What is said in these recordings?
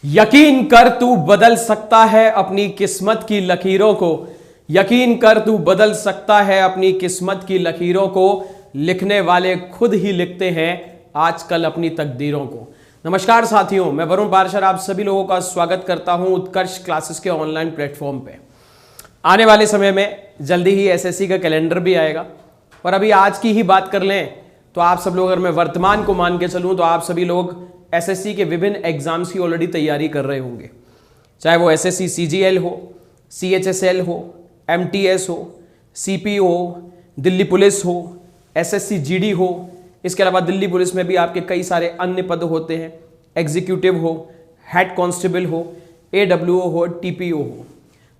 यकीन कर तू बदल सकता है अपनी किस्मत की लकीरों को। यकीन कर तू बदल सकता है अपनी किस्मत की लकीरों को। लिखने वाले खुद ही लिखते हैं आजकल अपनी तकदीरों को। नमस्कार साथियों, मैं वरुण पार्शर आप सभी लोगों का स्वागत करता हूं उत्कर्ष क्लासेस के ऑनलाइन प्लेटफॉर्म पे। आने वाले समय में जल्दी ही एसएससी का कैलेंडर भी आएगा, और अभी आज की ही बात कर लें तो आप सब लोग, अगर मैं वर्तमान को मान के चलूं तो आप सभी लोग एसएससी के विभिन्न एग्जाम्स की ऑलरेडी तैयारी कर रहे होंगे। चाहे वो एसएससी सीजीएल हो, सीएचएसएल हो, एमटीएस हो, सीपीओ हो, दिल्ली पुलिस हो, एसएससी जीडी हो। इसके अलावा दिल्ली पुलिस में भी आपके कई सारे अन्य पद होते हैं, एग्जीक्यूटिव हो, हेड कांस्टेबल हो, एडब्ल्यूओ हो, टीपीओ हो।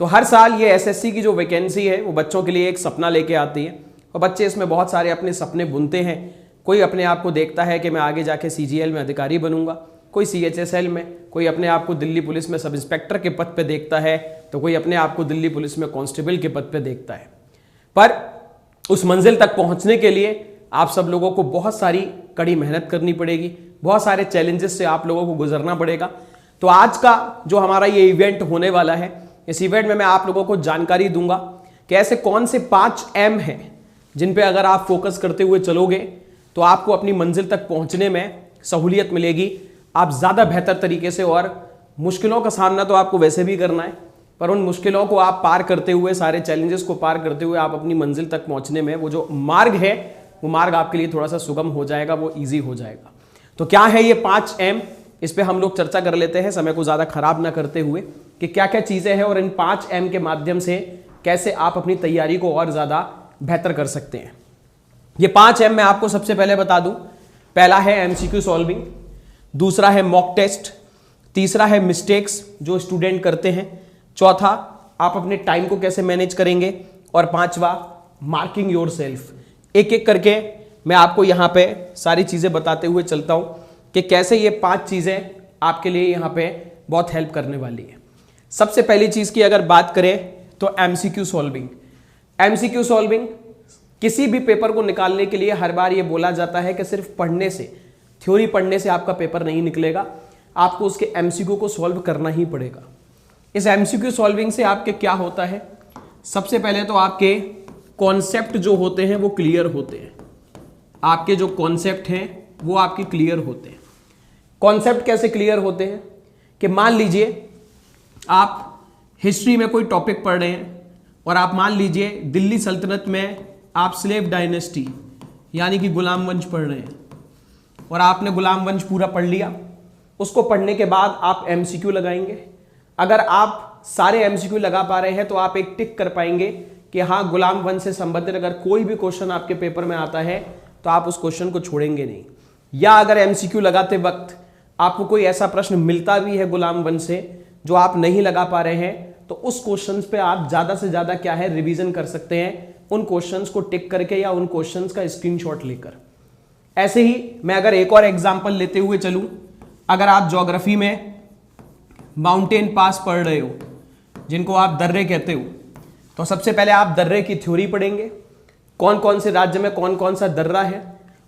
तो हर साल ये एसएससी की जो वैकेंसी है वो बच्चों के लिए एक सपना लेके आती है, और बच्चे इसमें बहुत सारे अपने सपने बुनते हैं। कोई अपने आप को देखता है कि मैं आगे जाके सीजीएल में अधिकारी बनूंगा, कोई सीएचएसएल में, कोई अपने आप को दिल्ली पुलिस में सब इंस्पेक्टर के पद पे देखता है, तो कोई अपने आप को दिल्ली पुलिस में कांस्टेबल के पद पे देखता है। पर उस मंजिल तक पहुंचने के लिए आप सब लोगों को बहुत सारी कड़ी मेहनत करनी पड़ेगी, बहुत सारे चैलेंजेस से आप लोगों को गुजरना पड़ेगा। तो आज का जो हमारा ये इवेंट होने वाला है, इस इवेंट में मैं आप लोगों को जानकारी दूंगा कि ऐसे कौन से 5 एम हैं जिन पे अगर आप फोकस करते हुए चलोगे तो आपको अपनी मंजिल तक पहुंचने में सहूलियत मिलेगी। आप ज़्यादा बेहतर तरीके से, और मुश्किलों का सामना तो आपको वैसे भी करना है, पर उन मुश्किलों को आप पार करते हुए, सारे चैलेंजेस को पार करते हुए आप अपनी मंजिल तक पहुंचने में वो जो मार्ग है, वो मार्ग आपके लिए थोड़ा सा सुगम हो जाएगा, वो ईजी हो जाएगा। तो क्या है ये 5 एम, इस पर हम लोग चर्चा कर लेते हैं समय को ज़्यादा खराब ना करते हुए, कि क्या क्या चीज़ें हैं और इन 5 एम के माध्यम से कैसे आप अपनी तैयारी को और ज़्यादा बेहतर कर सकते हैं। ये 5 एम मैं आपको सबसे पहले बता दूं। पहला है एमसीक्यू सॉल्विंग, दूसरा है मॉक टेस्ट, तीसरा है मिस्टेक्स जो स्टूडेंट करते हैं, चौथा आप अपने टाइम को कैसे मैनेज करेंगे, और पांचवा मार्किंग योर सेल्फ। एक एक करके मैं आपको यहाँ पे सारी चीज़ें बताते हुए चलता हूँ कि कैसे ये 5 चीज़ें आपके लिए यहाँ पे बहुत हेल्प करने वाली है। सबसे पहली चीज़ की अगर बात करें तो एमसीक्यू सॉल्विंग। एमसीक्यू सॉल्विंग किसी भी पेपर को निकालने के लिए हर बार ये बोला जाता है कि सिर्फ पढ़ने से, थ्योरी पढ़ने से आपका पेपर नहीं निकलेगा, आपको उसके एमसीक्यू को सॉल्व करना ही पड़ेगा। इस एमसीक्यू सॉल्विंग से आपके क्या होता है, सबसे पहले तो आपके कॉन्सेप्ट जो होते हैं वो क्लियर होते हैं। आपके जो कॉन्सेप्ट हैं वो आपके क्लियर होते हैं। कॉन्सेप्ट कैसे क्लियर होते हैं कि मान लीजिए आप हिस्ट्री में कोई टॉपिक पढ़ रहे हैं, और आप मान लीजिए दिल्ली सल्तनत में आप स्लेव डायनेस्टी यानी कि गुलाम वंश पढ़ रहे हैं, और आपने गुलाम वंश पूरा पढ़ लिया। उसको पढ़ने के बाद आप एमसीक्यू लगाएंगे। अगर आप सारे एमसीक्यू लगा पा रहे हैं तो आप एक टिक कर पाएंगे कि हाँ, गुलाम वंश से संबंधित अगर कोई भी क्वेश्चन आपके पेपर में आता है तो आप उस क्वेश्चन को छोड़ेंगे नहीं। या अगर एमसीक्यू लगाते वक्त आपको कोई ऐसा प्रश्न मिलता भी है गुलाम वंश से जो आप नहीं लगा पा रहे हैं, तो उस क्वेश्चन पे आप ज्यादा से ज्यादा क्या है, रिवीजन कर सकते हैं, उन क्वेश्चंस को टिक करके या उन क्वेश्चंस का स्क्रीनशॉट लेकर। ऐसे ही मैं अगर एक और एग्जांपल लेते हुए चलूं, अगर आप ज्योग्राफी में माउंटेन पास पढ़ रहे हो, जिनको आप दर्रे कहते हो, तो सबसे पहले आप दर्रे की थ्योरी पढ़ेंगे, कौन कौन से राज्य में कौन कौन सा दर्रा है।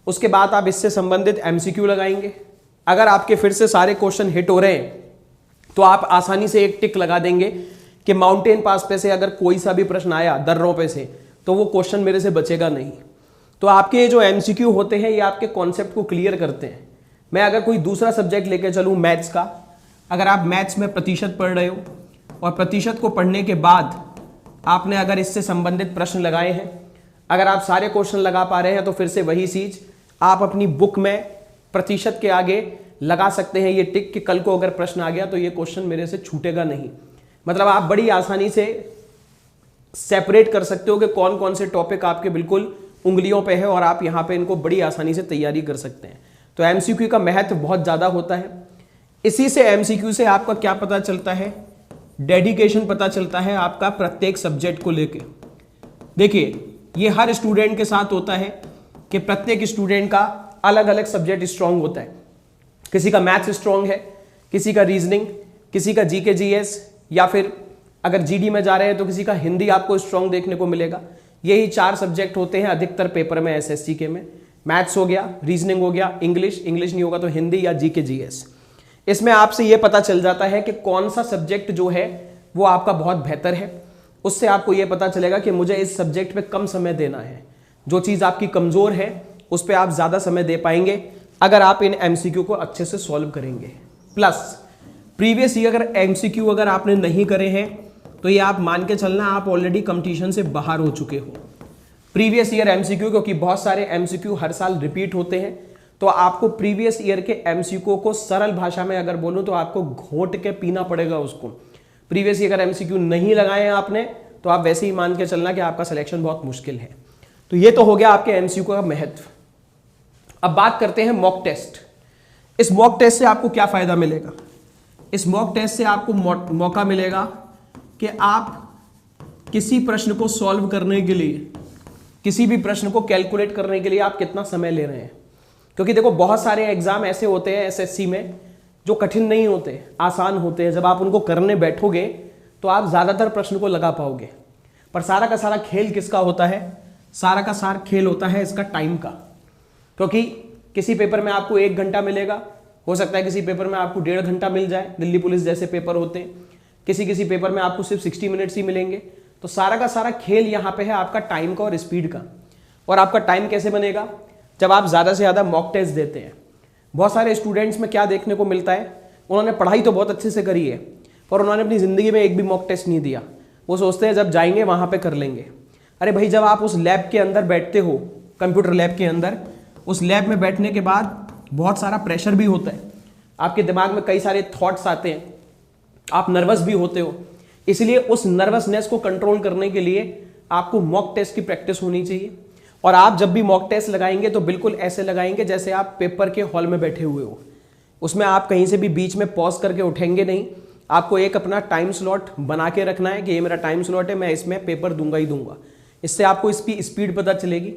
उसके बाद आप इससे संबंधित एमसीक्यू लगाएंगे। अगर आपके फिर से सारे क्वेश्चन हिट हो रहे हैं तो आप आसानी से एक टिक लगा देंगे कि माउंटेन पास पे से अगर कोई सा भी प्रश्न आया दर्रों पे से, तो वो क्वेश्चन मेरे से बचेगा नहीं। तो आपके ये जो एमसीक्यू होते हैं ये आपके कॉन्सेप्ट को क्लियर करते हैं। मैं अगर कोई दूसरा सब्जेक्ट लेके चलूँ मैथ्स का, अगर आप मैथ्स में प्रतिशत पढ़ रहे हो, और प्रतिशत को पढ़ने के बाद आपने अगर इससे संबंधित प्रश्न लगाए हैं, अगर आप सारे क्वेश्चन लगा पा रहे हैं, तो फिर से वही चीज आप अपनी बुक में प्रतिशत के आगे लगा सकते हैं ये टिक कि कल को अगर प्रश्न आ गया तो ये क्वेश्चन मेरे से छूटेगा नहीं। मतलब आप बड़ी आसानी से सेपरेट कर सकते हो कि कौन कौन से टॉपिक आपके बिल्कुल उंगलियों पे है, और आप यहाँ पे इनको बड़ी आसानी से तैयारी कर सकते हैं। तो एमसीक्यू का महत्व बहुत ज़्यादा होता है। इसी से एमसीक्यू से आपका क्या पता चलता है, डेडिकेशन पता चलता है आपका प्रत्येक सब्जेक्ट को लेके। देखिए, ये हर स्टूडेंट के साथ होता है कि प्रत्येक स्टूडेंट का अलग अलग सब्जेक्ट स्ट्रांग होता है। किसी का मैथ्स स्ट्रांग है, किसी का रीजनिंग, किसी का जीके जीएस, या फिर अगर जीडी में जा रहे हैं तो किसी का हिंदी आपको स्ट्रांग देखने को मिलेगा। यही 4 सब्जेक्ट होते हैं अधिकतर पेपर में एसएससी के में। मैथ्स हो गया, रीजनिंग हो गया, इंग्लिश नहीं होगा तो हिंदी या जीके जीएस। इसमें आपसे यह पता चल जाता है कि कौन सा सब्जेक्ट जो है वो आपका बहुत बेहतर है। उससे आपको यह पता चलेगा कि मुझे इस सब्जेक्ट पे कम समय देना है। जो चीज आपकी कमजोर है उस पर आप ज्यादा समय दे पाएंगे अगर आप इन एमसीक्यू को अच्छे से सॉल्व करेंगे। प्लस प्रीवियस ईयर अगर एमसीक्यू अगर आपने नहीं करे हैं तो ये आप मान के चलना आप ऑलरेडी कंपटीशन से बाहर हो चुके हो। प्रीवियस ईयर एमसीक्यू, क्योंकि बहुत सारे एमसीक्यू हर साल रिपीट होते हैं, तो आपको प्रीवियस ईयर के एमसीक्यू को सरल भाषा में अगर बोलूं तो आपको घोट के पीना पड़ेगा उसको। प्रीवियस ईयर एमसीक्यू नहीं लगाए हैं आपने तो आप वैसे ही मान के चलना कि आपका सिलेक्शन बहुत मुश्किल है। तो ये तो हो गया आपके एमसीक्यू का महत्व। अब बात करते हैं मॉक टेस्ट। इस मॉक टेस्ट से आपको क्या फायदा मिलेगा? इस मॉक टेस्ट से आपको मौका मिलेगा कि आप किसी प्रश्न को सॉल्व करने के लिए, किसी भी प्रश्न को कैलकुलेट करने के लिए आप कितना समय ले रहे हैं। क्योंकि देखो बहुत सारे एग्जाम ऐसे होते हैं एसएससी में जो कठिन नहीं होते, आसान होते हैं। जब आप उनको करने बैठोगे तो आप ज्यादातर प्रश्न को लगा पाओगे। पर सारा का सारा खेल किसका होता है? सारा का सारा खेल होता है इसका टाइम का। क्योंकि किसी पेपर में आपको 1 घंटा मिलेगा, हो सकता है किसी पेपर में आपको 1.5 घंटा मिल जाए, दिल्ली पुलिस जैसे पेपर होते हैं। किसी किसी पेपर में आपको सिर्फ 60 मिनट्स ही मिलेंगे। तो सारा का सारा खेल यहाँ पे है आपका टाइम का और स्पीड का। और आपका टाइम कैसे बनेगा? जब आप ज़्यादा से ज़्यादा मॉक टेस्ट देते हैं। बहुत सारे स्टूडेंट्स में क्या देखने को मिलता है, उन्होंने पढ़ाई तो बहुत अच्छे से करी है पर उन्होंने अपनी ज़िंदगी में एक भी मॉक टेस्ट नहीं दिया। वो सोचते हैं जब जाएंगे वहाँ पे कर लेंगे। अरे भाई, जब आप उस लैब के अंदर बैठते हो, कंप्यूटर लैब के अंदर, उस लैब में बैठने के बाद बहुत सारा प्रेशर भी होता है, आपके दिमाग में कई सारे थॉट्स आते हैं, आप नर्वस भी होते हो। इसलिए उस नर्वसनेस को कंट्रोल करने के लिए आपको मॉक टेस्ट की प्रैक्टिस होनी चाहिए। और आप जब भी मॉक टेस्ट लगाएंगे तो बिल्कुल ऐसे लगाएंगे जैसे आप पेपर के हॉल में बैठे हुए हो। उसमें आप कहीं से भी बीच में पॉज करके उठेंगे नहीं। आपको एक अपना टाइम स्लॉट बना के रखना है कि ये मेरा टाइम स्लॉट है, मैं इसमें पेपर दूंगा ही दूंगा। इससे आपको इसकी स्पीड पता चलेगी।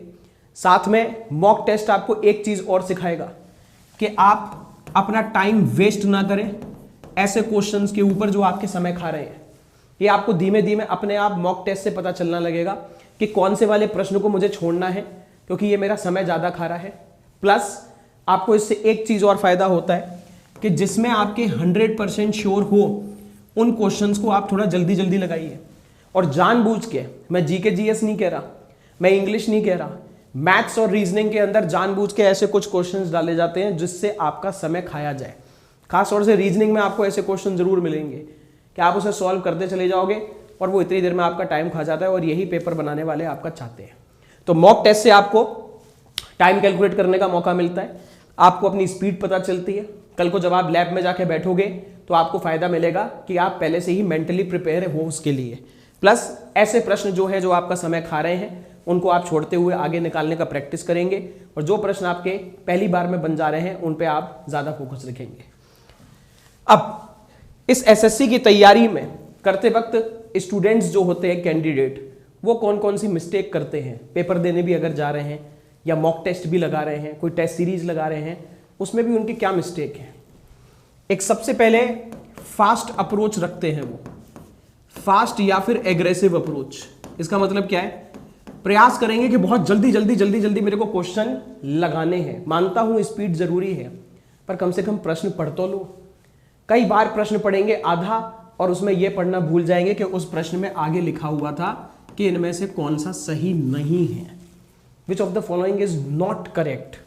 साथ में मॉक टेस्ट आपको एक चीज और सिखाएगा कि आप अपना टाइम वेस्ट ना करें ऐसे क्वेश्चंस के ऊपर जो आपके समय खा रहे हैं। ये आपको धीमे धीमे अपने आप मॉक टेस्ट से पता चलना लगेगा कि कौन से वाले प्रश्न को मुझे छोड़ना है क्योंकि ये मेरा समय ज्यादा खा रहा है। प्लस आपको इससे एक चीज और फायदा होता है कि जिसमें आपके 100% श्योर हो उन क्वेश्चंस को आप थोड़ा जल्दी जल्दी लगाइए। और जानबूझ के, मैं जीके जीएस नहीं कह रहा, मैं इंग्लिश नहीं कह रहा, मैथ्स और रीजनिंग के अंदर जानबूझ के ऐसे कुछ क्वेश्चंस डाले जाते हैं जिससे आपका समय खाया जाए। खास तौर से रीजनिंग में आपको ऐसे क्वेश्चन जरूर मिलेंगे कि आप उसे सॉल्व करते चले जाओगे और वो इतनी देर में आपका टाइम खा जाता है और यही पेपर बनाने वाले आपका चाहते हैं। तो मॉक टेस्ट से आपको टाइम कैलकुलेट करने का मौका मिलता है, आपको अपनी स्पीड पता चलती है। कल को जब आप लैब में जाके बैठोगे तो आपको फायदा मिलेगा कि आप पहले से ही मेंटली प्रिपेयर हो उसके लिए। प्लस ऐसे प्रश्न जो है जो आपका समय खा रहे हैं उनको आप छोड़ते हुए आगे निकालने का प्रैक्टिस करेंगे और जो प्रश्न आपके पहली बार में बन जा रहे हैं उन पे आप ज्यादा फोकस रखेंगे। अब इस एसएससी की तैयारी में करते वक्त स्टूडेंट्स जो होते हैं, कैंडिडेट, वो कौन कौन सी मिस्टेक करते हैं पेपर देने भी अगर जा रहे हैं या मॉक टेस्ट भी लगा रहे हैं, कोई टेस्ट सीरीज लगा रहे हैं, उसमें भी उनकी क्या मिस्टेक है। एक सबसे पहले फास्ट अप्रोच रखते हैं वो, फास्ट या फिर एग्रेसिव अप्रोच। इसका मतलब क्या है? प्रयास करेंगे कि बहुत जल्दी जल्दी जल्दी जल्दी मेरे को क्वेश्चन लगाने हैं। मानता हूं स्पीड जरूरी है पर कम से कम प्रश्न पढ़ तो लो। कई बार प्रश्न पढ़ेंगे आधा और उसमें यह पढ़ना भूल जाएंगे कि उस प्रश्न में आगे लिखा हुआ था कि इनमें से कौन सा सही नहीं है, which of the following is not correct.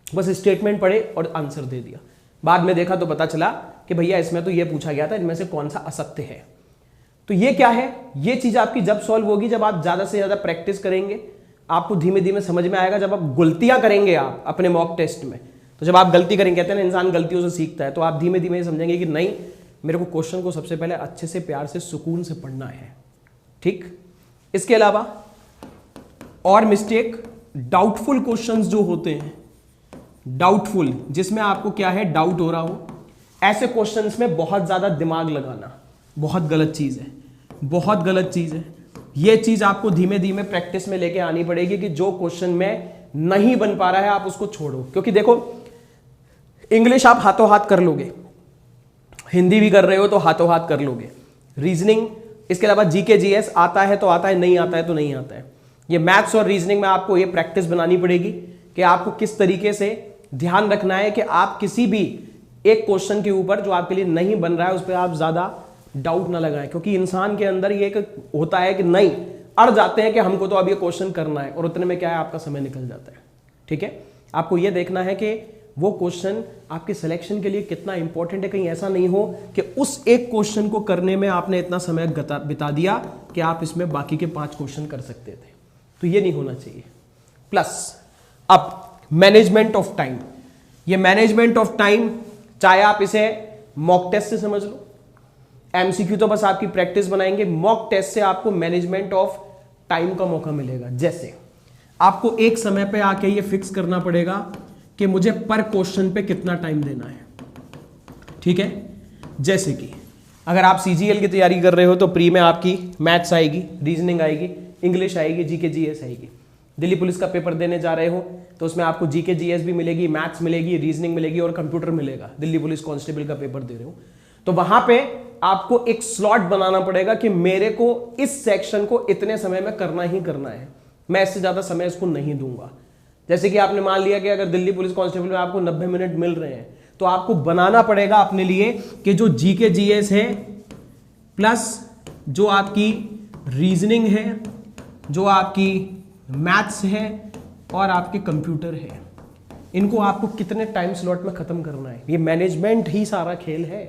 बस स्टेटमेंट पढ़े और आंसर दे दिया, बाद में देखा तो पता चला कि भैया इसमें तो यह पूछा गया था, इनमें से कौन सा असत्य है। तो ये क्या है? ये चीज आपकी जब सॉल्व होगी जब आप ज्यादा से ज्यादा प्रैक्टिस करेंगे। आपको धीमे धीमे समझ में आएगा। जब आप गलतियां करेंगे आप अपने मॉक टेस्ट में, तो जब आप गलती करेंगे, कहते हैं ना इंसान गलतियों से सीखता है, तो आप धीमे धीमे समझेंगे कि नहीं, मेरे को क्वेश्चन को सबसे पहले अच्छे से प्यार से सुकून से पढ़ना है। ठीक। इसके अलावा और मिस्टेक, डाउटफुल क्वेश्चंस जो होते हैं, डाउटफुल, जिसमें आपको क्या है, डाउट हो रहा हो, ऐसे क्वेश्चंस में बहुत ज्यादा दिमाग लगाना बहुत गलत चीज है, बहुत गलत चीज है। यह चीज आपको धीमे धीमे प्रैक्टिस में लेके आनी पड़ेगी कि जो क्वेश्चन में नहीं बन पा रहा है आप उसको छोड़ो। क्योंकि देखो, इंग्लिश आप हाथों हाथ कर लोगे, हिंदी भी कर रहे हो तो हाथों हाथ कर लोगे, रीजनिंग, इसके अलावा जीके जीएस आता है तो आता है, नहीं आता है तो नहीं आता है। ये मैथ्स और रीजनिंग में आपको ये प्रैक्टिस बनानी पड़ेगी कि आपको किस तरीके से ध्यान रखना है कि आप किसी भी एक क्वेश्चन के ऊपर जो आपके लिए नहीं बन रहा है उस पर आप ज्यादा डाउट ना लगाएं, क्योंकि इंसान के अंदर ये एक होता है कि नहीं, अड़ जाते हैं कि हमको तो अब ये क्वेश्चन करना है, और उतने में क्या है आपका समय निकल जाता है। ठीक है, आपको ये देखना है कि वो क्वेश्चन आपके सिलेक्शन के लिए कितना इंपॉर्टेंट है। कहीं ऐसा नहीं हो कि उस एक क्वेश्चन को करने में आपने इतना समय बिता दिया कि आप इसमें बाकी के 5 क्वेश्चन कर सकते थे, तो ये नहीं होना चाहिए। प्लस अब मैनेजमेंट ऑफ टाइम, ये मैनेजमेंट ऑफ टाइम चाहे आप इसे मॉक टेस्ट से समझ लो, एमसीक्यू तो बस आपकी प्रैक्टिस बनाएंगे, मॉक टेस्ट से आपको मैनेजमेंट ऑफ टाइम का मौका मिलेगा। जैसे आपको एक समय पे आके ये फिक्स करना पड़ेगा कि मुझे पर क्वेश्चन पे कितना टाइम देना है। ठीक है, जैसे कि अगर आप सीजीएल की तैयारी कर रहे हो तो प्री में आपकी मैथ्स आएगी, रीजनिंग आएगी, इंग्लिश आएगी, जीके जीएस आएगी। दिल्ली पुलिस का पेपर देने जा रहे हो तो उसमें आपको जीके जीएस भी मिलेगी, मैथ्स मिलेगी, रीजनिंग मिलेगी और कंप्यूटर मिलेगा। दिल्ली पुलिस कांस्टेबल का पेपर दे रहे हो तो वहां पे आपको एक स्लॉट बनाना पड़ेगा कि मेरे को इस सेक्शन को इतने समय में करना ही करना है, मैं इससे ज्यादा समय इसको नहीं दूंगा। जैसे कि आपने मान लिया कि अगर दिल्ली पुलिस कांस्टेबल में आपको 90 मिनट मिल रहे हैं तो आपको बनाना पड़ेगा अपने लिए कि जो जीके जीएस है प्लस जो आपकी रीजनिंग है, जो आपकी मैथ्स है और आपके कंप्यूटर है, इनको आपको कितने टाइम स्लॉट में खत्म करना है। ये मैनेजमेंट ही सारा खेल है,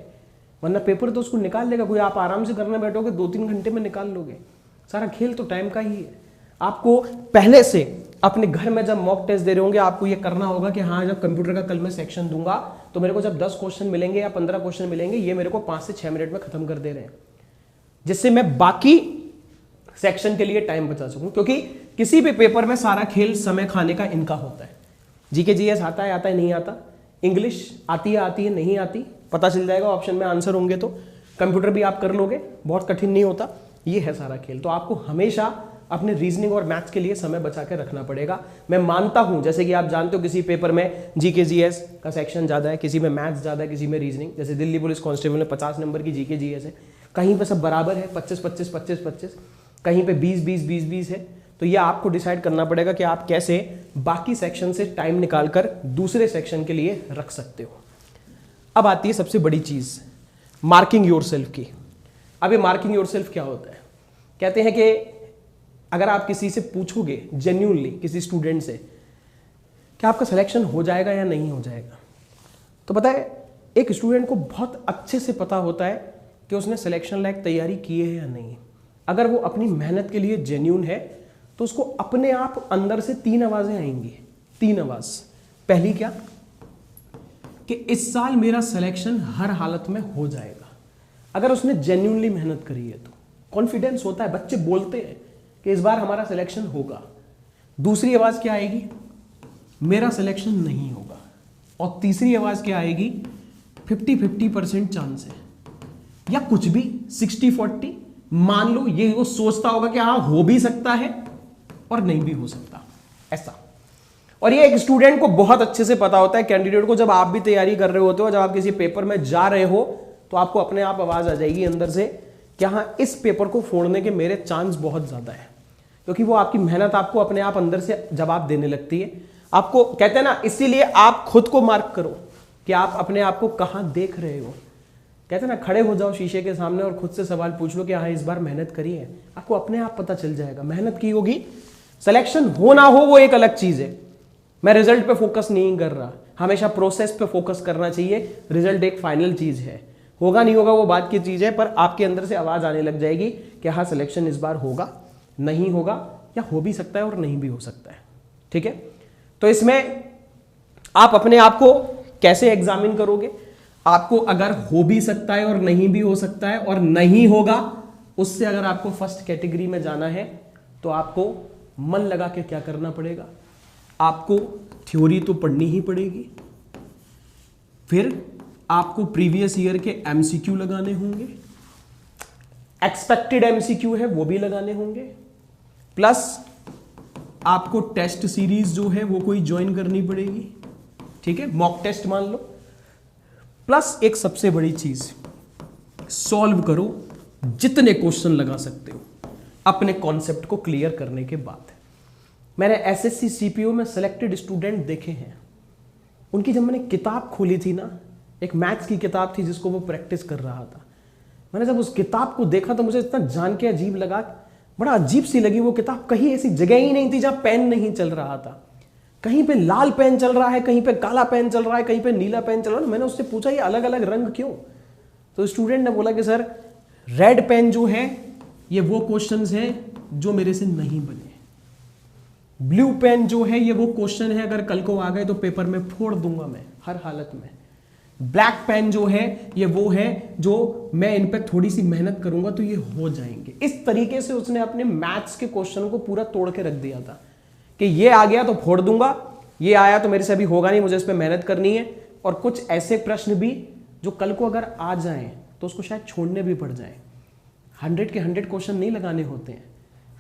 वरना पेपर तो उसको निकाल लेगा कोई। आप आराम से करने बैठोगे 2-3 घंटे में निकाल लोगे। सारा खेल तो टाइम का ही है। आपको पहले से अपने घर में जब मॉक टेस्ट दे रहे होंगे आपको ये करना होगा कि हाँ, जब कंप्यूटर का कल मैं सेक्शन दूंगा तो मेरे को जब 10 क्वेश्चन मिलेंगे या 15 क्वेश्चन मिलेंगे, ये मेरे को 5 से 6 मिनट में खत्म कर दे रहे हैं, जिससे मैं बाकी सेक्शन के लिए टाइम बचा सकूं। क्योंकि किसी भी पेपर में सारा खेल समय खाने का इनका होता है। जीके जीएस आता है नहीं आता, इंग्लिश आती है नहीं आती, पता चल जाएगा ऑप्शन में आंसर होंगे तो। कंप्यूटर भी आप कर लोगे, बहुत कठिन नहीं होता। ये है सारा खेल। तो आपको हमेशा अपने रीजनिंग और मैथ्स के लिए समय बचा के रखना पड़ेगा। मैं मानता हूं, जैसे कि आप जानते हो किसी पेपर में जीके जीएस का सेक्शन ज्यादा है, किसी में मैथ्स ज्यादा है, किसी में रीजनिंग। जैसे दिल्ली पुलिस कांस्टेबल में 50 नंबर की जीके जीएस है, कहीं पे सब बराबर है 25-25-25-25, कहीं पे 20-20-20-20 है। तो ये आपको डिसाइड करना पड़ेगा कि आप कैसे बाकी सेक्शन से टाइम निकालकर दूसरे सेक्शन के लिए रख सकते हो। अब आती है सबसे बड़ी चीज, मार्किंग योरसेल्फ की। अब ये मार्किंग योरसेल्फ क्या होता है? कहते हैं कि अगर आप किसी से पूछोगे जेन्युइनली, किसी स्टूडेंट से, कि आपका सिलेक्शन हो जाएगा या नहीं हो जाएगा, तो पता है एक स्टूडेंट को बहुत अच्छे से पता होता है कि उसने सिलेक्शन लायक तैयारी की है या नहीं। अगर वो अपनी मेहनत के लिए जेन्युइन है तो उसको अपने आप अंदर से 3 आवाजें आएंगी। 3 आवाज। पहली क्या? कि इस साल मेरा सिलेक्शन हर हालत में हो जाएगा। अगर उसने जेन्युइनली मेहनत करी है तो कॉन्फिडेंस होता है, बच्चे बोलते हैं कि इस बार हमारा सिलेक्शन होगा। दूसरी आवाज क्या आएगी? मेरा सिलेक्शन नहीं होगा। और तीसरी आवाज क्या आएगी? 50-50% चांस है, या कुछ भी 60-40। मान लो ये वो सोचता होगा कि हाँ हो भी सकता है और नहीं भी हो सकता, ऐसा। और ये एक स्टूडेंट को बहुत अच्छे से पता होता है, कैंडिडेट को। जब आप भी तैयारी कर रहे होते हो, जब आप किसी पेपर में जा रहे हो, तो आपको अपने आप आवाज आ जाएगी अंदर से कि हाँ इस पेपर को फोड़ने के मेरे चांस बहुत ज्यादा है। क्योंकि वो आपकी मेहनत आपको अपने आप अंदर से जवाब देने लगती है। आपको कहते हैं ना, इसीलिए आप खुद को मार्क करो कि आप अपने आप को कहां देख रहे हो। कहते हैं ना, खड़े हो जाओ शीशे के सामने और खुद से सवाल पूछ लो कि हाँ इस बार मेहनत करी है। आपको अपने आप पता चल जाएगा, मेहनत की होगी। सिलेक्शन हो ना हो वो एक अलग चीज है। मैं रिजल्ट पे फोकस नहीं कर रहा, हमेशा प्रोसेस पे फोकस करना चाहिए। रिजल्ट एक फाइनल चीज है, होगा नहीं होगा वो बात की चीज है, पर आपके अंदर से आवाज आने लग जाएगी कि हाँ सिलेक्शन इस बार होगा, नहीं होगा, या हो भी सकता है और नहीं भी हो सकता है। ठीक है, तो इसमें आप अपने आप को कैसे एग्जामिन करोगे? आपको अगर हो भी सकता है और नहीं भी हो सकता है, और नहीं होगा उससे अगर आपको फर्स्ट कैटेगरी में जाना है तो आपको मन लगा के क्या करना पड़ेगा? आपको थ्योरी तो पढ़नी ही पड़ेगी, फिर आपको प्रीवियस ईयर के एमसीक्यू लगाने होंगे, एक्सपेक्टेड एमसीक्यू है वो भी लगाने होंगे, प्लस आपको टेस्ट सीरीज जो है वो कोई ज्वाइन करनी पड़ेगी। ठीक है, मॉक टेस्ट मान लो। प्लस एक सबसे बड़ी चीज, सॉल्व करो जितने क्वेश्चन लगा सकते हो अपने कॉन्सेप्ट को क्लियर करने के बाद। मैंने एसएससी सीपीओ में सिलेक्टेड स्टूडेंट देखे हैं, उनकी जब मैंने किताब खोली थी ना, एक मैथ्स की किताब थी जिसको वो प्रैक्टिस कर रहा था। मैंने जब उस किताब को देखा तो मुझे इतना जान के अजीब लगा, बड़ा अजीब सी लगी वो किताब। कहीं ऐसी जगह ही नहीं थी जहां पेन नहीं चल रहा था। कहीं पे लाल पेन चल रहा है, कहीं पे काला पेन चल रहा है, कहीं पे नीला पेन चल रहा है। मैंने उससे पूछा ये अलग अलग रंग क्यों? तो स्टूडेंट ने बोला कि सर रेड पेन जो है ये वो क्वेश्चंस हैं जो मेरे से नहीं बने, ब्लू पेन जो है ये वो क्वेश्चन है अगर कल को आ गए तो पेपर में फोड़ दूंगा मैं हर हालत में, ब्लैक पेन जो है ये वो है जो मैं इन पे थोड़ी सी मेहनत करूंगा तो ये हो जाएंगे। इस तरीके से उसने अपने मैथ्स के क्वेश्चन को पूरा तोड़ के रख दिया था कि ये आ गया तो फोड़ दूंगा, ये आया तो मेरे से अभी होगा नहीं, मुझे इस पे मेहनत करनी है। और कुछ ऐसे प्रश्न भी जो कल को अगर आ जाएं तो उसको शायद छोड़ने भी पड़ जाएं। 100 के 100 क्वेश्चन नहीं लगाने होते हैं,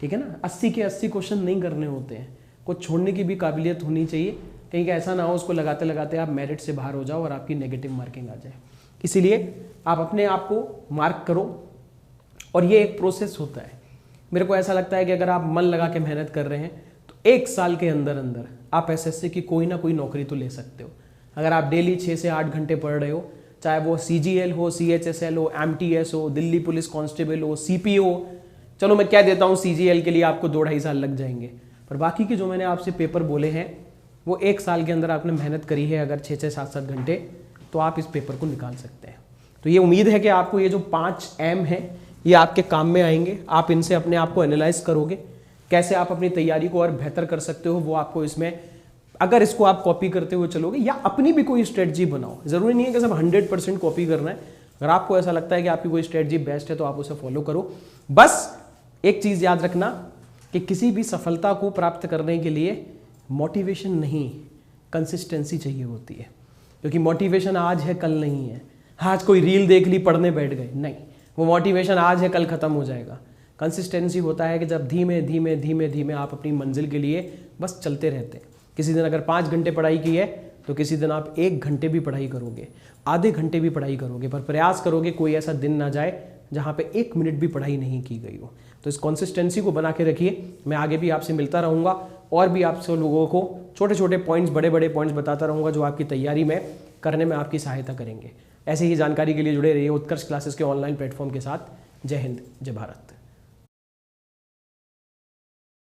ठीक है ना, 80 के 80 क्वेश्चन नहीं करने होते हैं। कुछ छोड़ने की भी काबिलियत होनी चाहिए, कहीं का ऐसा ना हो उसको लगाते लगाते आप मेरिट से बाहर हो जाओ और आपकी नेगेटिव मार्किंग आ जाए। इसीलिए आप अपने आप को मार्क करो और ये एक प्रोसेस होता है। मेरे को ऐसा लगता है कि अगर आप मन लगा के मेहनत कर रहे हैं तो 1 साल के अंदर अंदर आप एसएससी की कोई ना कोई नौकरी तो ले सकते हो। अगर आप डेली 6 से 8 घंटे पढ़ रहे हो, चाहे वो CGL हो, CHSL हो, MTS हो, दिल्ली पुलिस कांस्टेबल हो, CPO, चलो मैं कह देता हूँ CGL के लिए आपको 2-2.5 साल लग जाएंगे, पर बाकी के जो मैंने आपसे पेपर बोले हैं वो 1 साल के अंदर आपने मेहनत करी है अगर 6-6, 7-7 घंटे, तो आप इस पेपर को निकाल सकते हैं। तो ये उम्मीद है कि आपको ये जो 5 M हैं ये आपके काम में आएंगे। आप इनसे अपने आप को एनालाइज करोगे, कैसे आप अपनी तैयारी को और बेहतर कर सकते हो वो आपको इसमें, अगर इसको आप कॉपी करते हुए चलोगे या अपनी भी कोई स्ट्रेटजी बनाओ। जरूरी नहीं है कि सब 100% कॉपी करना है। अगर आपको ऐसा लगता है कि आपकी कोई स्ट्रेटजी बेस्ट है तो आप उसे फॉलो करो। बस एक चीज याद रखना कि किसी भी सफलता को प्राप्त करने के लिए मोटिवेशन नहीं, कंसिस्टेंसी चाहिए होती है। क्योंकि मोटिवेशन आज है कल नहीं है। आज कोई रील देख ली पढ़ने बैठ गए, नहीं, वो मोटिवेशन आज है कल खत्म हो जाएगा। कंसिस्टेंसी होता है कि जब धीमे धीमे धीमे धीमे आप अपनी मंजिल के लिए बस चलते रहते हैं। किसी दिन अगर 5 घंटे पढ़ाई की है तो किसी दिन आप 1 घंटे भी पढ़ाई करोगे, आधे घंटे भी पढ़ाई करोगे, पर प्रयास करोगे कोई ऐसा दिन ना जाए जहाँ पे 1 मिनट भी पढ़ाई नहीं की गई हो। तो इस कंसिस्टेंसी को बना के रखिए। मैं आगे भी आपसे मिलता रहूँगा और भी आपसे लोगों को छोटे छोटे पॉइंट्स, बड़े बड़े पॉइंट्स बताता रहूँगा जो आपकी तैयारी में करने में आपकी सहायता करेंगे। ऐसे ही जानकारी के लिए जुड़े रहिए उत्कर्ष क्लासेस के ऑनलाइन प्लेटफॉर्म के साथ। जय हिंद, जय भारत।